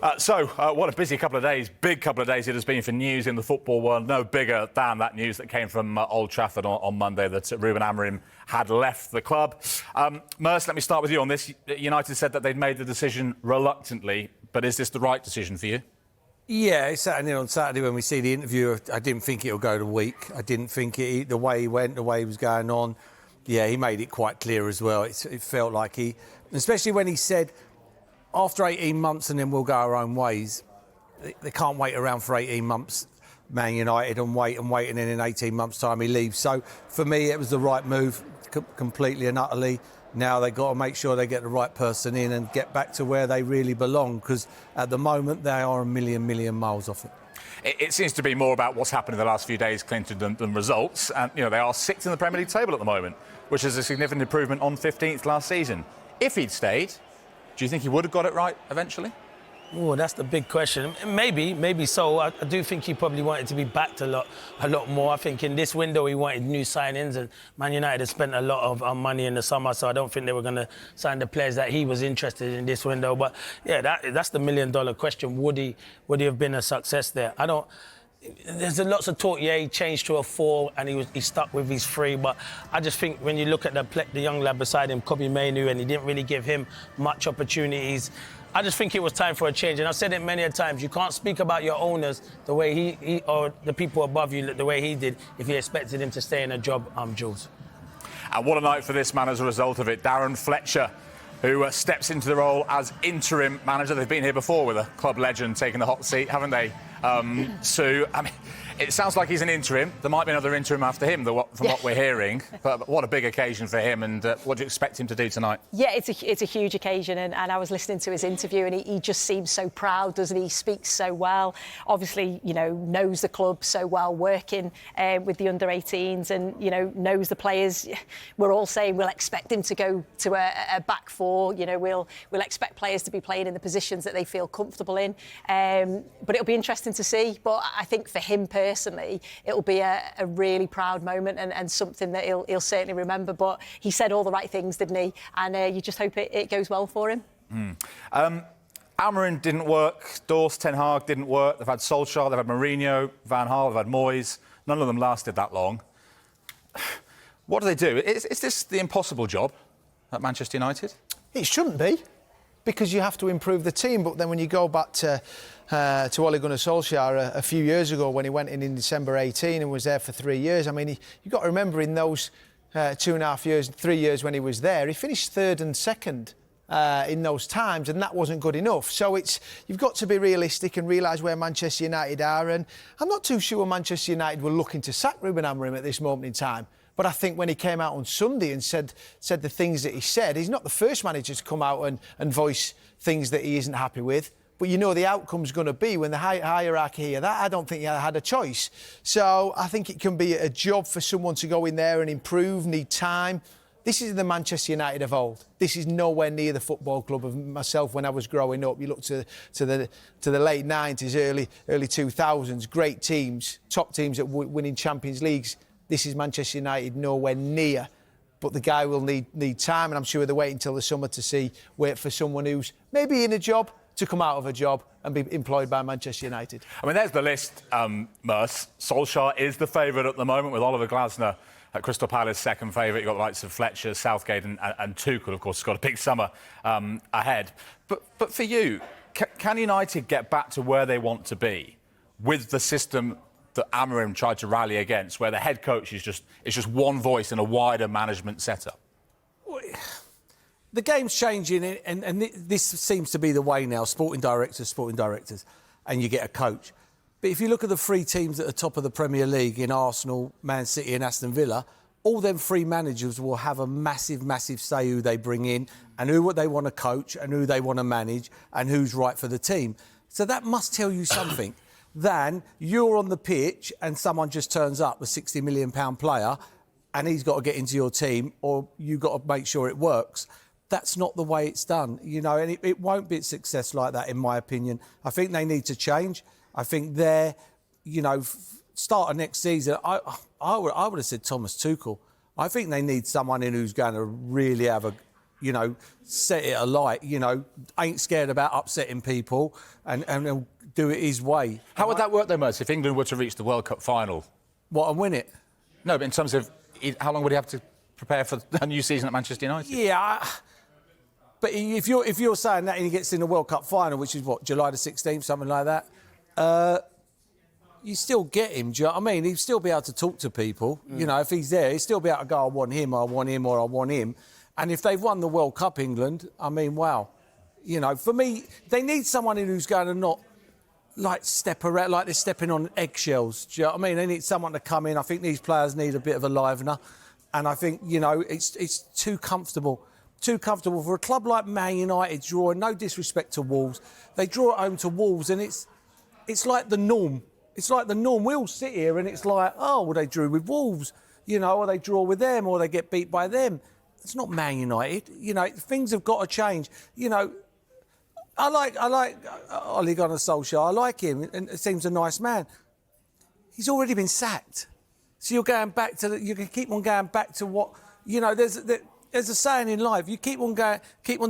What a busy couple of days, big couple of days it has been for news in the football world. No bigger than that news that came from Old Trafford on Monday that Ruben Amorim had left the club. Merce, let me start with you on this. United said that they'd made the decision reluctantly, but is this the right decision for you? Yeah, it's certainly on Saturday when we see the interview. I didn't think it'll go the week. I didn't think the way he went, the way he was going on. Yeah, he made it quite clear as well. It felt like especially when he said, after 18 months and then we'll go our own ways. They can't wait around for 18 months, Man United, and wait, and then in 18 months' time he leaves. So for me, it was the right move, completely and utterly. Now they've got to make sure they get the right person in and get back to where they really belong, because at the moment they are a million miles off it. It seems to be more about what's happened in the last few days, Clinton, than results. And, they are sixth in the Premier League table at the moment, which is a significant improvement on 15th last season. If he'd stayed, do you think he would have got it right eventually? Oh, that's the big question. Maybe so. I do think he probably wanted to be backed a lot more. I think in this window he wanted new signings, and Man United has spent a lot of money in the summer, so I don't think they were going to sign the players that he was interested in this window. But yeah, that's the million-dollar question. Would he have been a success there? There's lots of talk. Yeah, he changed to a 4 and he stuck with his 3. But I just think when you look at the young lad beside him, Kobbie Mainoo, and he didn't really give him much opportunities. I just think it was time for a change. And I've said it many a times. You can't speak about your owners the way he or the people above you the way he did if you expected him to stay in a job, Jules. And what a night for this man as a result of it. Darren Fletcher, who steps into the role as interim manager. They've been here before with a club legend taking the hot seat, haven't they? Sue, I mean, it sounds like he's an interim. There might be another interim after him, from what we're hearing. But what a big occasion for him, and what do you expect him to do tonight? Yeah, it's a huge occasion, and I was listening to his interview, and he just seems so proud, doesn't he? He speaks so well. Obviously, knows the club so well, working with the under-18s, and knows the players. We're all saying we'll expect him to go to a back 4. We'll expect players to be playing in the positions that they feel comfortable in. But it'll be interesting to see. But I think for him personally, it'll be a really proud moment and something that he'll certainly remember. But he said all the right things, didn't he? And you just hope it goes well for him. Amorim didn't work. Dorse, Ten Hag didn't work. They've had Solskjaer, they've had Mourinho, Van Gaal, they've had Moyes. None of them lasted that long. What do they do? Is this the impossible job at Manchester United? It shouldn't be, because you have to improve the team. But then when you go back to Ole Gunnar Solskjaer a few years ago, when he went in December 18 and was there for 3 years, I mean, you've got to remember in those 2.5 years, 3 years when he was there, he finished 3rd and 2nd in those times, and that wasn't good enough. So you've got to be realistic and realise where Manchester United are. And I'm not too sure Manchester United were looking to sack Ruben Amorim at this moment in time. But I think when he came out on Sunday and said the things that he said, he's not the first manager to come out and voice things that he isn't happy with. But the outcome's going to be when the hierarchy hear that. I don't think he had a choice. So I think it can be a job for someone to go in there and improve, need time. This is the Manchester United of old. This is nowhere near the football club of myself when I was growing up. You look to the late 90s, early 2000s, great teams, top teams that were winning Champions Leagues. This is Manchester United, nowhere near. But the guy will need time, and I'm sure they're waiting until the summer to wait for someone who's maybe in a job to come out of a job and be employed by Manchester United. I mean, there's the list, Merce. Solskjaer is the favourite at the moment, with Oliver Glasner at Crystal Palace second favourite. You've got the likes of Fletcher, Southgate and Tuchel, of course, has got a big summer ahead. But for you, can United get back to where they want to be with the system that Amorim tried to rally against, where the head coach is just one voice in a wider management setup? The game's changing, and this seems to be the way now. Sporting directors, and you get a coach. But if you look at the 3 teams at the top of the Premier League in Arsenal, Man City and Aston Villa, all them 3 managers will have a massive say who they bring in and who they want to coach and who they want to manage and who's right for the team. So that must tell you something. Than you're on the pitch and someone just turns up, a £60 million player, and he's got to get into your team, or you've got to make sure it works. That's not the way it's done, and it won't be a success like that, in my opinion. I think they need to change. I think start of next season, I would have said Thomas Tuchel. I think they need someone in who's going to really have a you know, set it alight, you know, ain't scared about upsetting people and he'll do it his way. How would that work, though, Merce, if England were to reach the World Cup final? What, and win it? No, but in terms of how long would he have to prepare for a new season at Manchester United? Yeah, but if you're saying that and he gets in the World Cup final, which is what, July the 16th, something like that, you still get him. Do you know what I mean? He'd still be able to talk to people. You know, if he's there, he'd still be able to go, I want him, or I want him, or I want him. And if they've won the World Cup, England, I mean, wow. You know, for me, they need someone who's going to not like step around like they're stepping on eggshells. Do you know what I mean? They need someone to come in. I think these players need a bit of a livener. And I think, you know, it's too comfortable. Too comfortable for a club like Man United drawing, no disrespect to Wolves. They draw it home to Wolves and it's like the norm. It's like the norm. We all sit here and it's like, oh, well, they drew with Wolves, you know, or they draw with them or they get beat by them. It's not Man United. You know, things have got to change. You know, I like Ole Gunnar Solskjaer. I like him, and it seems a nice man. He's already been sacked, so you're going back to you can keep on going back to what you know. There's a saying in life: you keep on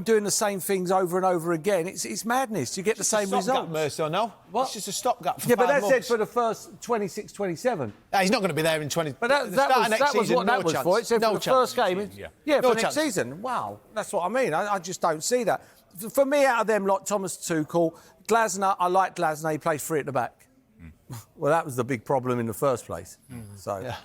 doing the same things over and over again. It's madness. You get the same results. Mercer, no? What? It's just a stopgap for 5 but that's months. it for the first 26, 27. He's not going to be there in 20. But that was what that was for. It said for the first game. Yeah, for next season. Wow, that's what I mean. I just don't see that. For me, out of them, like Thomas Tuchel, Glasner, I like Glasner. He plays free at the back. Well, that was the big problem in the first place. So. Yeah.